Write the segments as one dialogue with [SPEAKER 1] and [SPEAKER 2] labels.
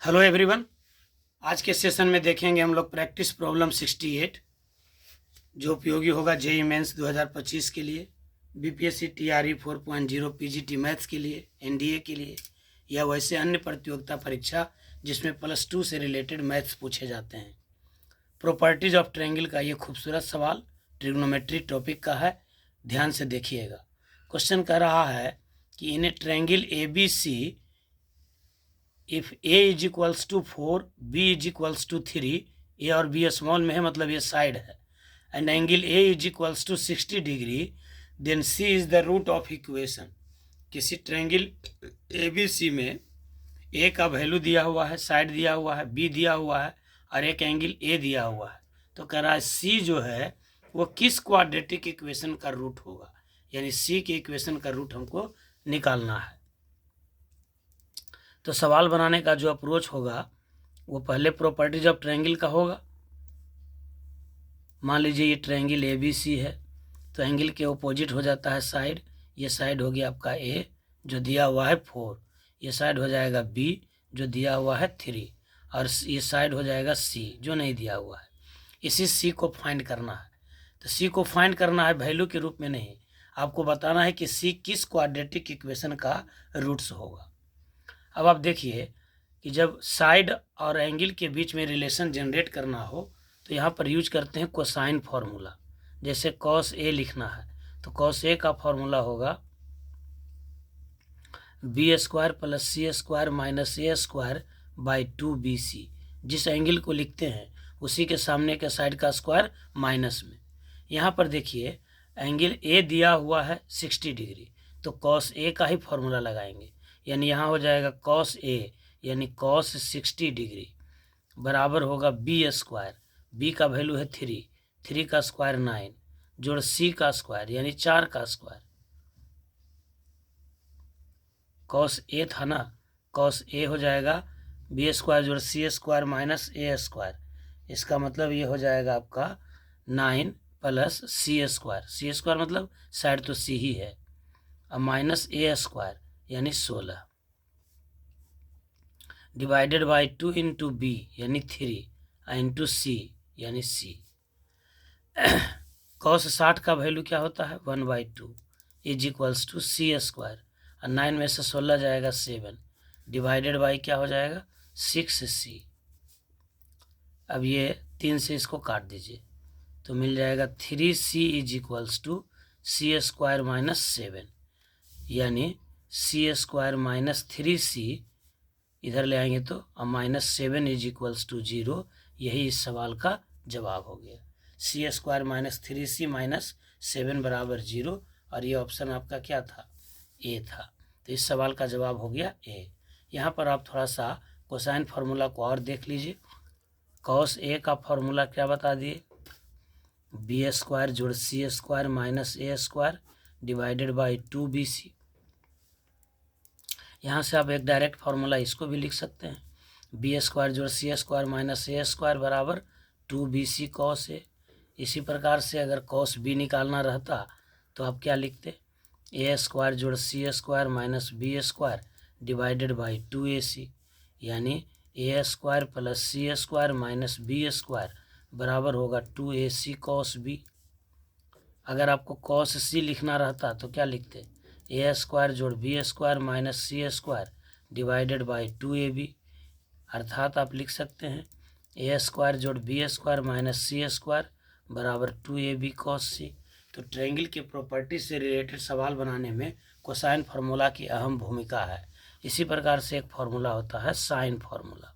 [SPEAKER 1] Hello everyone. आज के session में देखेंगे हम लोग प्रैक्टिस प्रॉब्लम 68 जो उपयोगी होगा जेईई मेंस 2025 के लिए, बीपीएससी टीआरई 4.0 पीजीटी मैथ्स के लिए, एनडीए के लिए या वैसे अन्य प्रतियोगिता परीक्षा जिसमें +2 से रिलेटेड मैथ्स पूछे जाते हैं। प्रॉपर्टीज ऑफ ट्रायंगल का ये खूबसूरत सवाल ट्रिग्नोमेट्री टॉपिक का है, ध्यान से देखिएगा। क्वेश्चन कह रहा है कि in a triangle ABC if a is equals to 4, b is equals to 3, a और b स्मॉल में है मतलब ये साइड है, and angle a is equals to 60 degree, then c is the root of equation. किसी triangle ABC में a का value दिया हुआ है, साइड दिया हुआ है, b दिया हुआ है और एक एंगल a दिया हुआ है, तो कह रहा है c जो है वो किस क्वाड्रेटिक इक्वेशन का रूट होगा, यानी c के इक्वेशन का रूट हमको निकालना है। तो सवाल बनाने का जो अप्रोच होगा वो पहले प्रॉपर्टीज ऑफ ट्रायंगल का होगा। मान लीजिए ये ट्रायंगल ABC है, तो एंगल के अपोजिट हो जाता है साइड। ये साइड हो गया आपका A जो दिया हुआ है 4, ये साइड हो जाएगा B जो दिया हुआ है 3 और ये साइड हो जाएगा C जो नहीं दिया हुआ है। इसी C को फाइंड करना है। तो C को फाइंड करना है वैल्यू के रूप में नहीं, आपको बताना है कि C किस क्वाड्रेटिक इक्वेशन का रूट्स होगा। अब आप देखिए कि जब साइड और एंगल के बीच में रिलेशन जनरेट करना हो तो यहाँ पर यूज करते हैं कोसाइन फार्मूला। जैसे cos A लिखना है तो cos A का फार्मूला होगा b² + c² - a² by 2bc। जिस एंगल को लिखते हैं उसी के सामने के साइड का स्क्वायर माइनस में। यहाँ पर देखिए एंगल A दिया हुआ है 60 डिग्री, तो cos A का ही फार्मूला लगाएंगे, यानी यहाँ हो जाएगा cos A यानी cos 60 डिग्री बराबर होगा b²। b का वैल्यू है 3, 3 का स्क्वायर 9 जोड़ c का स्क्वायर यानी 4 का स्क्वायर। cos A था ना, cos A हो जाएगा b² जोड़ c² - a²। इसका मतलब ये हो जाएगा आपका 9 + c² मतलब साइड तो c ही है, अब माइनस a² यानी 16 डिवाइडेड बाई 2 इंटू b यानी 3 इंटू c यानी c। cos 60 का वैल्यू क्या होता है 1/2 इज इक्वल्स टू c² और 9 में से 16 जाएगा 7 डिवाइडेड बाई क्या हो जाएगा 6c। अब ये 3 से इसको काट दीजिए तो मिल जाएगा 3c is equals to c² - 7 यानी c² - 3c इधर ले आएंगे तो -7 इज इक्वल्स टू 0। यही इस सवाल का जवाब हो गया। c² - 3c - 7 बराबर 0 और ये ऑप्शन आपका क्या था A था। तो इस सवाल का जवाब हो गया A। यहाँ पर आप थोड़ा सा कोसाइन फार्मूला को और देख लीजिए। cos A का फार्मूला क्या बता दिए b² जोड़ c² - a² divided by 2bc। यहाँ से आप एक डायरेक्ट फार्मूला इसको भी लिख सकते हैं, b² जोड़ c² - a² बराबर 2bc cos A। इसी प्रकार से अगर cos B निकालना रहता तो आप क्या लिखते a² जोड़ c² - b² divided by 2ac यानी a² + c² - b² बराबर होगा 2ac cos B। अगर आपको cos C लिखना रहता तो क्या लिखते a² जोड़ b² - c² divided by 2ab। अर्थात आप लिख सकते हैं a² जोड़ b² - c² बराबर 2ab cos C। तो ट्रायंगल के प्रॉपर्टी से रिलेटेड सवाल बनाने में कोसाइन फार्मूला की अहम भूमिका है। इसी प्रकार से एक फार्मूला होता है साइन फार्मूला।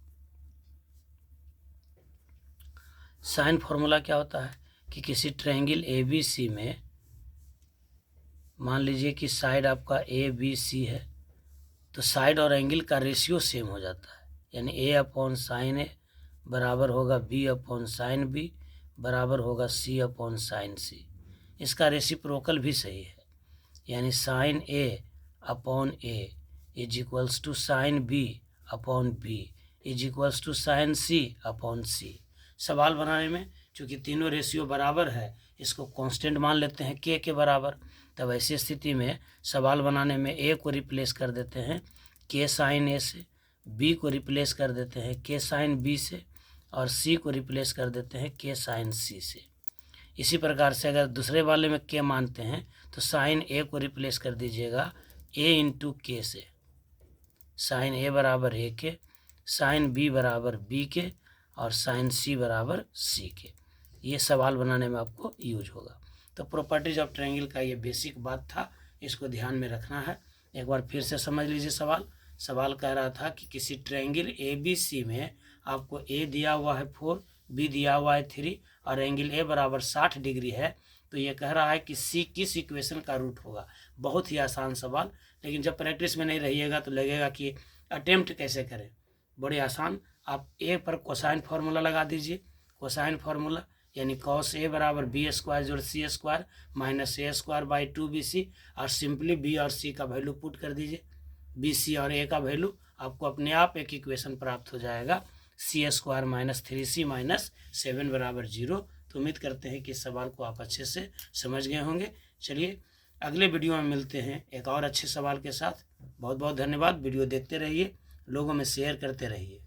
[SPEAKER 1] साइन फार्मूला क्या होता है कि किसी ट्रायंगल ABC में मान लीजिए कि साइड आपका ABC है तो साइड और एंगल का रेशियो सेम हो जाता है, यानी A/sin A बराबर होगा B/sin B बराबर होगा C/sin C। इसका रेसिप्रोकल भी सही है, यानी sin A/A is equals to sin B/B is equals to sin C/C। सवाल बनाने में चूँकि तीनों रेशियो बराबर है इसको कांस्टेंट मान लेते हैं K के बराबर। तब ऐसी स्थिति में सवाल बनाने में A को रिप्लेस कर देते हैं K sin A से बी को रिप्लेस कर देते हैं के साइन बी से और सी को रिप्लेस कर देते हैं के साइन सी से। इसी प्रकार से अगर दूसरे वाले में के मानते हैं तो साइन ए को रिप्लेस कर दीजिएगा ए इंटू के से। साइन ए बराबर ए के, साइन बी बराबर बी के और साइन सी बराबर सी के। ये सवाल बनाने में आपको यूज होगा। तो प्रॉपर्टीज ऑफ ट्रायंगल का ये बेसिक बात था, इसको ध्यान में रखना है। एक बार फिर से समझ लीजिए सवाल कह रहा था कि किसी ट्रायंगल ए बी सी में आपको ए दिया हुआ है 4, बी दिया हुआ है 3 और एंगल ए बराबर 60 डिग्री है। तो ये कह रहा है कि सी किस इक्वेशन का रूट होगा। बहुत ही आसान सवाल, लेकिन जब प्रैक्टिस में नहीं रहिएगा तो लगेगा कि अटेम्प्ट कैसे करें। बड़े आसान, आप ए पर कोसाइन फार्मूला लगा दीजिए। कोसाइन फार्मूला यानी कॉस ए बराबर बी स्क्वायर जोड़ C square minus A square by 2bc और सिंपली बी और सी का वैल्यू पुट कर दीजिए। बी सी और ए का वैल्यू आपको अपने आप एक इक्वेशन प्राप्त हो जाएगा, सी स्क्वायर माइनस 3c माइनस 7 बराबर 0। तो उम्मीद करते हैं कि इस सवाल को आप अच्छे से समझ गए होंगे। चलिए अगले वीडियो में मिलते हैं एक और अच्छे सवाल के साथ। बहुत बहुत धन्यवाद। वीडियो देखते रहिए, लोगों में शेयर करते रहिए।